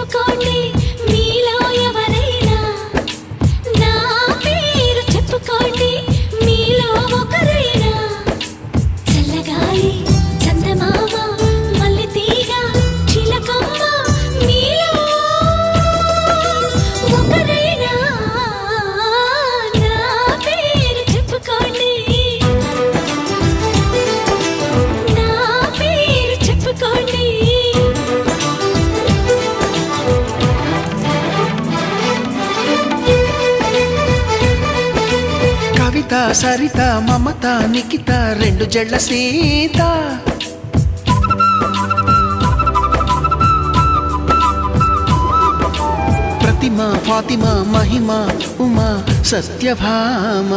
చెప్పుకోండి మీలో ఎవరైనా, నా పేరు చెప్పుకోండి మీలో ఒకరైనా. చల్లగాలి చందమామ మల్లె తీగ చిలకమ్మ మీలో ఒకరైనా, నా పేరు చెప్పుకోండి, నా పేరు చెప్పుకోండి. కవిత సరిత మమత నిఖిత రెండు జడ్ల సీత, ప్రతిమ ఫాతిమ మహిమ ఉమా సత్యభామ.